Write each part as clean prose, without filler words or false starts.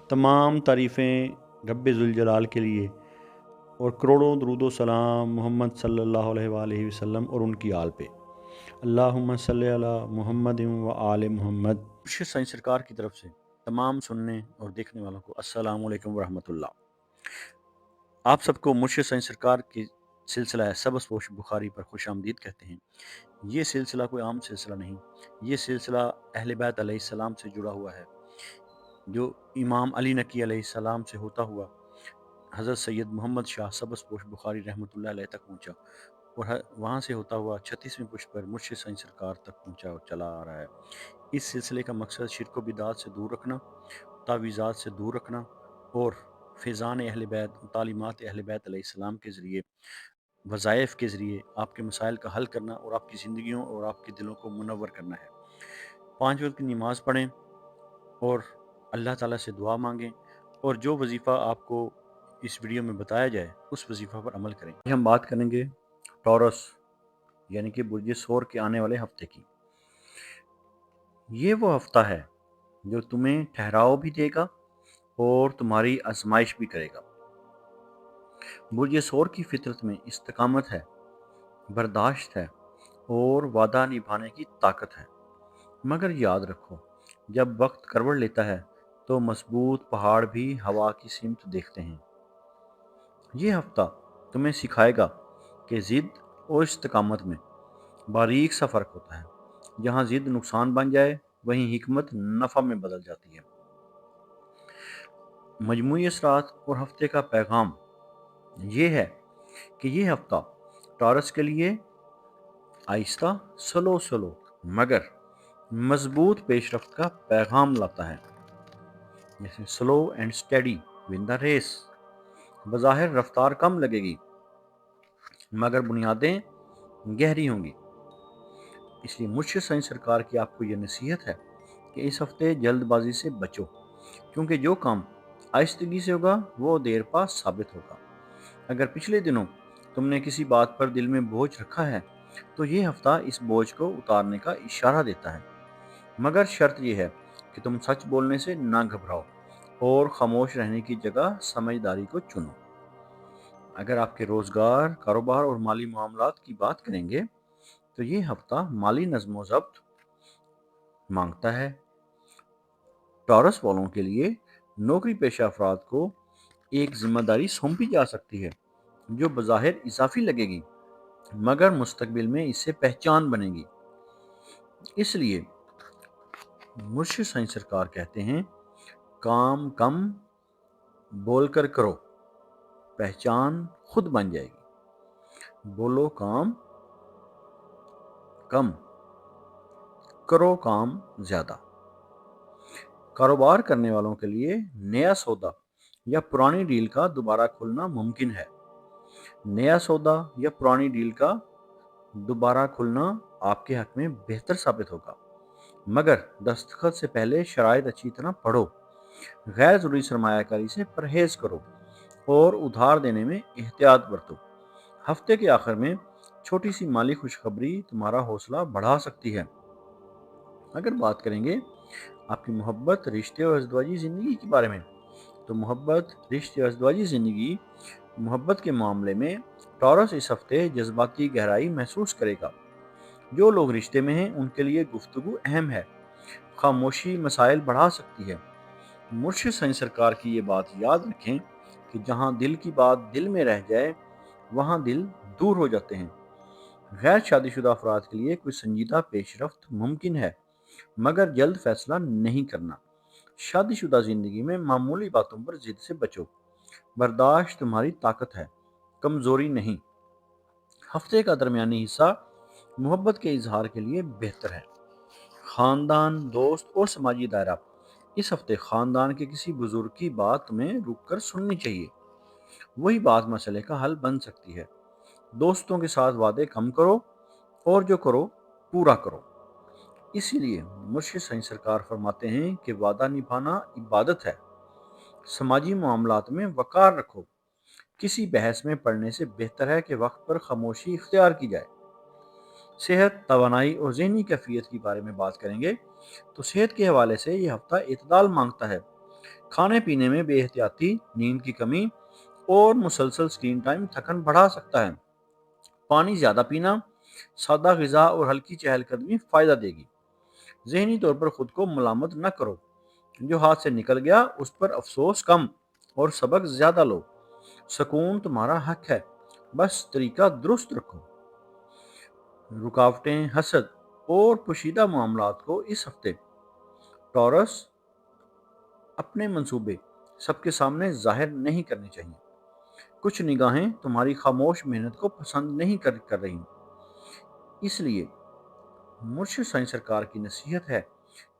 तमाम तारीफ़ें रब्बे ज़ुल के लिए और करोड़ों दरूद व सलाम मोहम्मद सल्लल्लाहु अलैहि वसल्लम और उनकी आल पे। अल्लाहुम्मा सल्लि अला मुहम्मद व आले मोहम्मद। मुर्शिद साईं सरकार की तरफ से तमाम सुनने और देखने वालों को अस्सलामु अलैकुम व रहमतुल्लाह। आप सबको मुर्शिद साईं सरकार की सिलसिला सबज़पोश बुखारी पर खुश आमदीद कहते हैं। ये सिलसिला कोई आम सिलसिला नहीं, ये सिलसिला अहले बैत अलैहिस्सलाम से जुड़ा हुआ है, जो इमाम अली नकी अलैहिस्सलाम से होता हुआ हज़रत सैयद मोहम्मद शाह सबज़पोश बुखारी रहमतुल्लाह अलैह तक पहुँचा और वहाँ से होता हुआ 36वें पुष्प पर मुर्शिद साईं सरकार तक पहुँचा और चला आ रहा है। इस सिलसिले का मकसद शिर्क व बिदात से दूर रखना, तावीज़ात से दूर रखना और फ़ैज़ान अहले बैत, तालीमात अहले बैत अलैहिस्सलाम के ज़रिए, वज़ाइफ़ के ज़रिए आपके मसाइल का हल करना और आपकी ज़िंदगियों और आपके दिलों को मुनव्वर करना है। 5 वक़्त की नमाज़ पढ़ें और अल्लाह ताला से दुआ मांगें और जो वजीफ़ा आपको इस वीडियो में बताया जाए उस वजीफ़ा पर अमल करें। हम बात करेंगे टॉरस यानी कि बुर्ज सौर के आने वाले हफ्ते की। ये वो हफ्ता है जो तुम्हें ठहराव भी देगा और तुम्हारी आजमाइश भी करेगा। बुर्ज सौर की फितरत में इस्तकामत है, बर्दाश्त है और वादा निभाने की ताकत है। मगर याद रखो, जब वक्त करवट लेता है तो मजबूत पहाड़ भी हवा की सिमत देखते हैं। ये हफ्ता तुम्हें सिखाएगा कि ज़िद और इस्तकामत में बारीक सा फ़र्क होता है। जहाँ ज़िद नुकसान बन जाए वहीं हिकमत नफ़ा में बदल जाती है। मजमूई असरात और हफ्ते का पैगाम ये है कि ये हफ्ता टॉरस के लिए आहिस्ता स्लो स्लो मगर मजबूत पेशरफ्त का पैगाम लाता है। जैसे slow and steady win the race. बज़ाहिर रफ्तार कम लगेगी मगर बुनियादें गहरी होंगी। इसलिए मुर्शिद साईं सरकार की आपको ये नसीहत है कि इस हफ्ते जल्दबाजी से बचो, क्योंकि जो काम आहिस्तगी से होगा वो देर पा साबित होगा। अगर पिछले दिनों तुमने किसी बात पर दिल में बोझ रखा है तो ये हफ्ता इस बोझ को उतारने का इशारा देता है। मगर शर्त यह है कि तुम सच बोलने से ना घबराओ और खामोश रहने की जगह समझदारी को चुनो। अगर आपके रोजगार, कारोबार और माली मामलात की बात करेंगे तो ये हफ्ता माली नज़्म व ज़ब्त मांगता है। टॉरस वालों के लिए नौकरी पेशा अफराद को एक जिम्मेदारी सौंपी जा सकती है जो बज़ाहिर इजाफी लगेगी मगर मुस्तकबिल में इससे पहचान बनेगी। इसलिए मुर्शिद साईं सरकार कहते हैं, काम कम बोलकर करो, पहचान खुद बन जाएगी। बोलो काम कम, करो काम ज़्यादा। कारोबार करने वालों के लिए नया सौदा या पुरानी डील का दोबारा खुलना मुमकिन है। नया सौदा या पुरानी डील का दोबारा खुलना आपके हक में बेहतर साबित होगा, मगर दस्तखत से पहले शराइत अच्छी तरह पढ़ो। गैर ज़रूरी सरमायाकारी से परहेज करो और उधार देने में एहतियात बरतो। हफ्ते के आखिर में छोटी सी माली खुशखबरी तुम्हारा हौसला बढ़ा सकती है। अगर बात करेंगे आपकी मोहब्बत, रिश्ते और अज़दवाजी ज़िंदगी के बारे में, तो मोहब्बत, रिश्ते और अज़दवाजी ज़िंदगी, मोहब्बत के मामले में टॉरस इस हफ्ते जज्बाती गहराई महसूस करेगा। जो लोग रिश्ते में हैं उनके लिए गुफ्तगू अहम है। खामोशी मसाइल बढ़ा सकती है। मुर्शिद साईं सरकार की ये बात याद रखें कि जहाँ दिल की बात दिल में रह जाए वहाँ दिल दूर हो जाते हैं। गैर शादीशुदा अफराद के लिए कोई संजीदा पेशरफ्त मुमकिन है, मगर जल्द फैसला नहीं करना। शादीशुदा जिंदगी में मामूली बातों पर जिद से बचो। बर्दाश्त तुम्हारी ताकत है, कमजोरी नहीं। हफ्ते का दरमियानी हिस्सा मोहब्बत के इजहार के लिए बेहतर है। खानदान, दोस्त और समाजी दायरा। इस हफ्ते खानदान के किसी बुजुर्ग की बात तुम्हें रुककर सुननी चाहिए। वही बात मसले का हल बन सकती है। दोस्तों के साथ वादे कम करो और जो करो पूरा करो। इसीलिए मुर्शिद साईं सरकार फरमाते हैं कि वादा निभाना इबादत है। समाजी मामलात में वकार रखो। किसी बहस में पड़ने से बेहतर है कि वक्त पर खामोशी इख्तियार की जाए। सेहत, तवानाई और ज़हनी कैफियत के बारे में बात करेंगे तो सेहत के हवाले से ये हफ्ता इतदाल मांगता है। کھانے پینے میں بے احتیاطی، نیند کی کمی اور مسلسل اسکرین ٹائم تھکن بڑھا سکتا ہے۔ پانی زیادہ پینا، سادہ غذا اور ہلکی چہل قدمی فائدہ دے گی۔ ذہنی طور پر خود کو ملامت نہ کرو، جو ہاتھ سے نکل گیا اس پر افسوس کم اور سبق زیادہ لو۔ سکون تمہارا حق ہے، بس طریقہ درست رکھو۔ رکاوٹیں، حسد اور پوشیدہ معاملات کو اس ہفتے ٹورس اپنے منصوبے سب کے سامنے ظاہر نہیں کرنے چاہیے۔ کچھ نگاہیں تمہاری خاموش محنت کو پسند نہیں کر رہی، اس لیے مرشد سائیں سرکار کی نصیحت ہے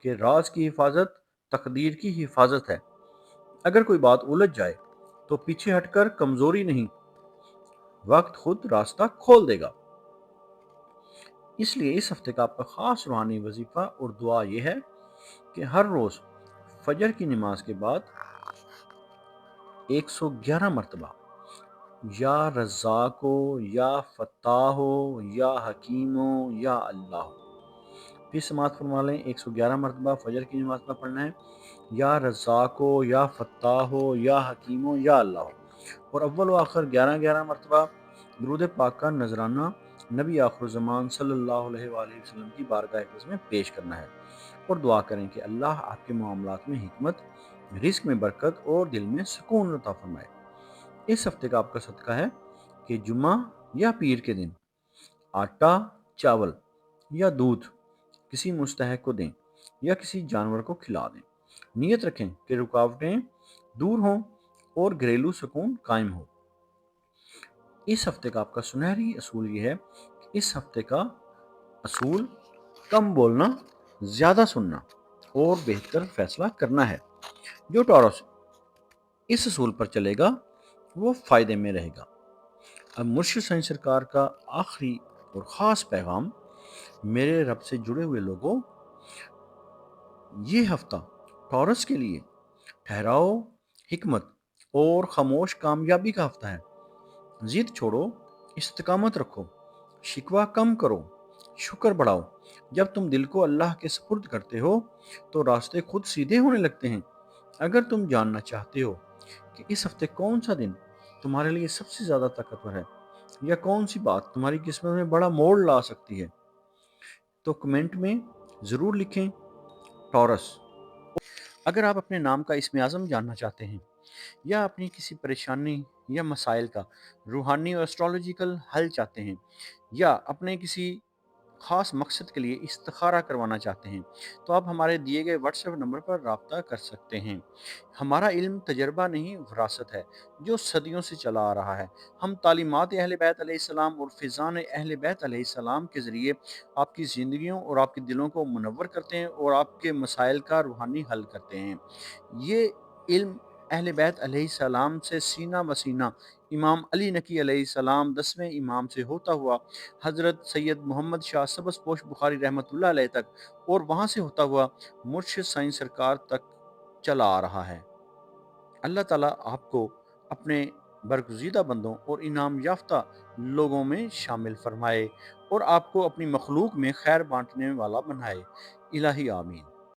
کہ راز کی حفاظت تقدیر کی حفاظت ہے۔ اگر کوئی بات الجھ جائے تو پیچھے ہٹ کر کمزوری نہیں، وقت خود راستہ کھول دے گا۔ اس لیے اس ہفتے کا آپ کا خاص روحانی وظیفہ اور دعا یہ ہے کہ ہر روز فجر کی نماز کے بعد 111 مرتبہ یا رزاق ہو، یا فتاح ہو، یا حکیم ہو، یا اللہ ہو، پھر سماعت فرما لیں۔ 111 مرتبہ فجر کی نماز میں پڑھنا ہے، یا رزاق ہو، یا فتاح ہو، یا حکیم ہو، یا اللہ ہو، اور اول و آخر 11 مرتبہ درود پاک کا نذرانہ نبی آخر الزمان صلی اللہ علیہ وآلہ وسلم کی بارگاہ اقدس میں پیش کرنا ہے، اور دعا کریں کہ اللہ آپ کے معاملات میں حکمت، رزق میں برکت اور دل میں سکون عطا فرمائے۔ اس ہفتے کا آپ کا صدقہ ہے کہ جمعہ یا پیر کے دن آٹا، چاول یا دودھ کسی مستحق کو دیں یا کسی جانور کو کھلا دیں۔ نیت رکھیں کہ رکاوٹیں دور ہوں اور گھریلو سکون قائم ہو۔ اس ہفتے کا آپ کا سنہری اصول یہ ہے کہ اس ہفتے کا اصول کم بولنا، زیادہ سننا اور بہتر فیصلہ کرنا ہے۔ جو ٹورس اس اصول پر چلے گا وہ فائدے میں رہے گا۔ اب مرشد سائیں سرکار کا آخری اور خاص پیغام: میرے رب سے جڑے ہوئے لوگوں، یہ ہفتہ ٹورس کے لیے ٹھہراؤ، حکمت اور خاموش کامیابی کا ہفتہ ہے۔ ضد چھوڑو، استقامت رکھو، شکوہ کم کرو، شکر بڑھاؤ۔ جب تم دل کو اللہ کے سپرد کرتے ہو تو راستے خود سیدھے ہونے لگتے ہیں۔ اگر تم جاننا چاہتے ہو کہ اس ہفتے کون سا دن تمہارے لیے سب سے زیادہ طاقتور ہے، یا کون سی بات تمہاری قسمت میں بڑا موڑ لا سکتی ہے، تو کمنٹ میں ضرور لکھیں ٹورس۔ اگر آپ اپنے نام کا اسم اعظم جاننا چاہتے ہیں، یا اپنی کسی پریشانی یا مسائل کا روحانی اور اسٹرالوجیکل حل چاہتے ہیں، یا اپنے کسی خاص مقصد کے لیے استخارہ کروانا چاہتے ہیں، تو آپ ہمارے دیے گئے واٹس ایپ نمبر پر رابطہ کر سکتے ہیں۔ ہمارا علم تجربہ نہیں، وراثت ہے جو صدیوں سے چلا آ رہا ہے۔ ہم تعلیمات اہل بیت علیہ السلام اور فیضان اہل بیت علیہ السلام کے ذریعے آپ کی زندگیوں اور آپ کے دلوں کو منور کرتے ہیں اور آپ کے مسائل کا روحانی حل کرتے ہیں۔ یہ علم اہل بیت علیہ السلام سے سینہ بسینہ امام علی نقی علیہ السلام 10ویں امام سے ہوتا ہوا حضرت سید محمد شاہ سبز پوش بخاری رحمۃ اللہ علیہ تک، اور وہاں سے ہوتا ہوا مرشد سائیں سرکار تک چلا آ رہا ہے۔ اللہ تعالیٰ آپ کو اپنے برگزیدہ بندوں اور انعام یافتہ لوگوں میں شامل فرمائے اور آپ کو اپنی مخلوق میں خیر بانٹنے والا بنائے۔ الہی آمین۔